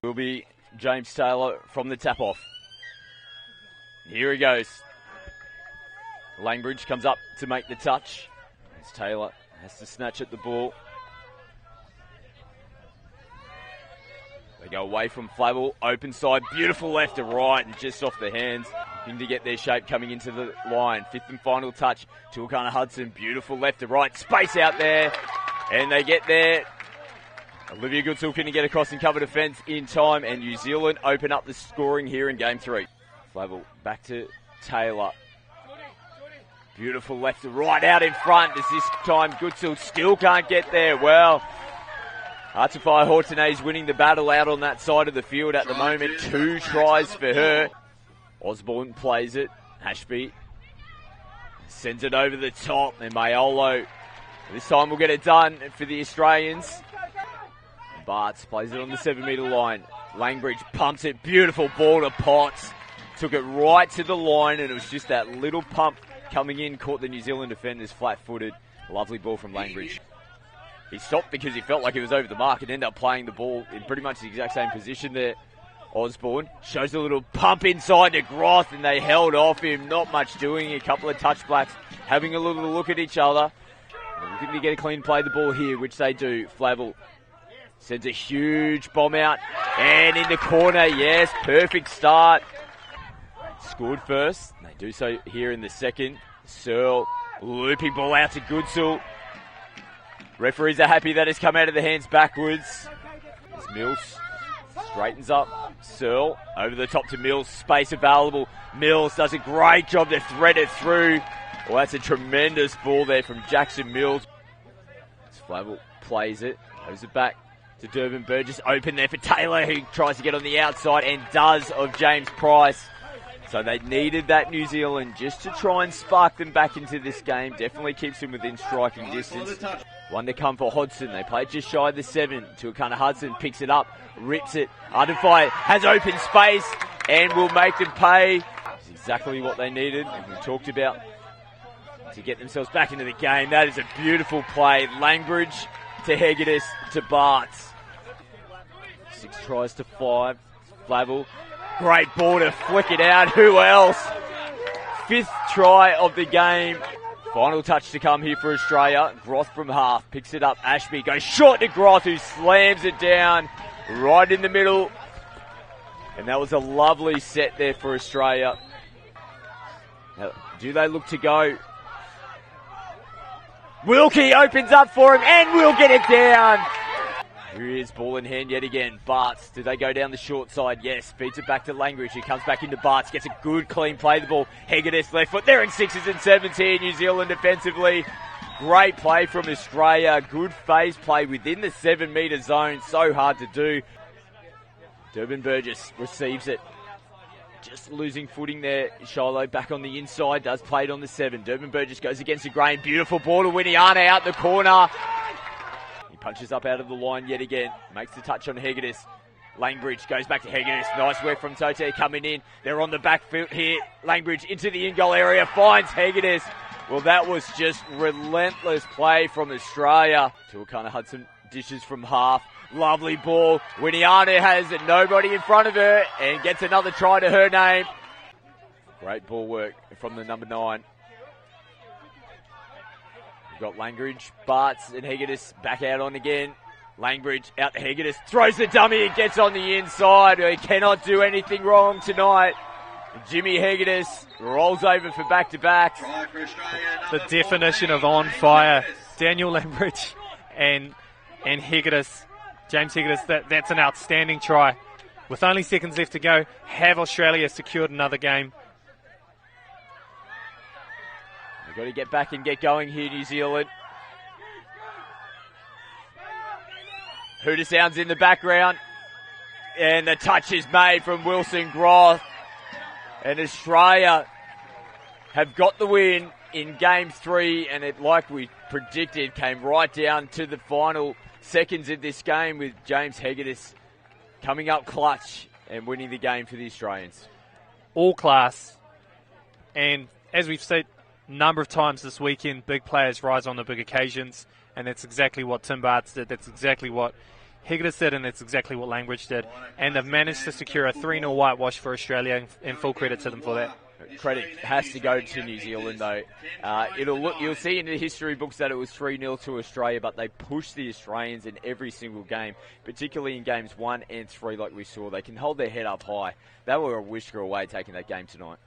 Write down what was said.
Will be James Taylor from the tap-off. Here he goes. Langbridge comes up to make the touch. As Taylor has to snatch at the ball. They go away from Flavel, open side, beautiful left to right and just off the hands. Looking to get their shape coming into the line. Fifth and final touch, Tuakana Hudson, beautiful left to right, space out there, and they get there. Olivia Goodsill couldn't get across and cover defence in time, and New Zealand open up the scoring here in game 3. Flavel back to Taylor. Beautiful left to right out in front. As this time Goodsill still can't get there. Well, Artify Hortenay's winning the battle out on that side of the field at the moment. 2 tries for her. Osborne plays it. Ashby sends it over the top. And Mayolo this time will get it done for the Australians. Bartz plays it on the 7-metre line. Langbridge pumps it. Beautiful ball to Potts. Took it right to the line, and it was just that little pump coming in. Caught the New Zealand defenders flat-footed. Lovely ball from Langbridge. He stopped because he felt like he was over the mark and ended up playing the ball in pretty much the exact same position there. Osborne shows a little pump inside to Groth, and they held off him. Not much doing. A couple of touch blacks having a little look at each other. Looking to get a clean play the ball here, which they do. Flavel sends a huge bomb out, and in the corner, yes, perfect start. Scored first. They do so here in the second. Searle, looping ball out to Goodsill. Referees are happy that it's come out of the hands backwards. As Mills straightens up. Searle over the top to Mills. Space available. Mills does a great job to thread it through. Well, that's a tremendous ball there from Jackson Mills. As Flavel plays it, goes it back to Durbin Burgess. Open there for Taylor, who tries to get on the outside and does, of James Price. So they needed that New Zealand just to try and spark them back into this game. Definitely keeps them within striking distance. One to come for Hodgson. They play just shy of the 7. Tuakana Hudson picks it up, rips it. Artify has open space and will make them pay. It's exactly what they needed, and we talked about, to get themselves back into the game. That is a beautiful play. Langbridge to Hegedus to Bartz. 6 tries to 5. Flavel. Great ball to flick it out. Who else? 5th try of the game. Final touch to come here for Australia. Groth from half. Picks it up. Ashby goes short to Groth, who slams it down right in the middle. And that was a lovely set there for Australia. Now, do they look to go? Wilkie opens up for him and will get it down. Here he is, ball in hand yet again. Bartz, do they go down the short side? Yes, feeds it back to Langbridge. He comes back into Bartz, gets a good clean play the ball. Hegedus left foot. They're in 6s and 7s here, New Zealand defensively. Great play from Australia. Good phase play within the 7-metre zone. So hard to do. Durbin Burgess receives it. Just losing footing there. Shiloh back on the inside, does play it on the 7. Durbin Burgess goes against the grain. Beautiful ball to Winiana out the corner. He punches up out of the line yet again. Makes the touch on Hegedus. Langbridge goes back to Hegedus. Nice work from Tote coming in. They're on the back foot here. Langbridge into the in-goal area. Finds Hegedus. Well, that was just relentless play from Australia. Tuakana Hudson dishes from half. Lovely ball. Winiana has nobody in front of her and gets another try to her name. Great ball work from the number 9. We've got Langbridge, Bartz and Hegedus back out on again. Langbridge out to Hegedus, throws the dummy and gets on the inside. He cannot do anything wrong tonight. Jimmy Hegedus rolls over for back-to-backs. The definition of on fire. Daniel Langbridge and Hegedus. James Hegedus, that's an outstanding try. With only seconds left to go, have Australia secured another game? They've got to get back and get going here, New Zealand. Hooter sounds in the background. And the touch is made from Wilson Groth. And Australia have got the win in Game 3. And it, like we predicted, came right down to the final seconds of this game with James Hegedus coming up clutch and winning the game for the Australians. All class. And as we've said a number of times this weekend, big players rise on the big occasions. And that's exactly what Tim Bartz did. That's exactly what Higgidas did, and that's exactly what Langbridge did. And they've managed to secure a 3-0 whitewash for Australia, and full credit to them for that. Credit has to go to New Zealand, though. You'll see in the history books that it was 3-0 to Australia, but they pushed the Australians in every single game, particularly in games 1 and 3, like we saw. They can hold their head up high. They were a whisker away taking that game tonight.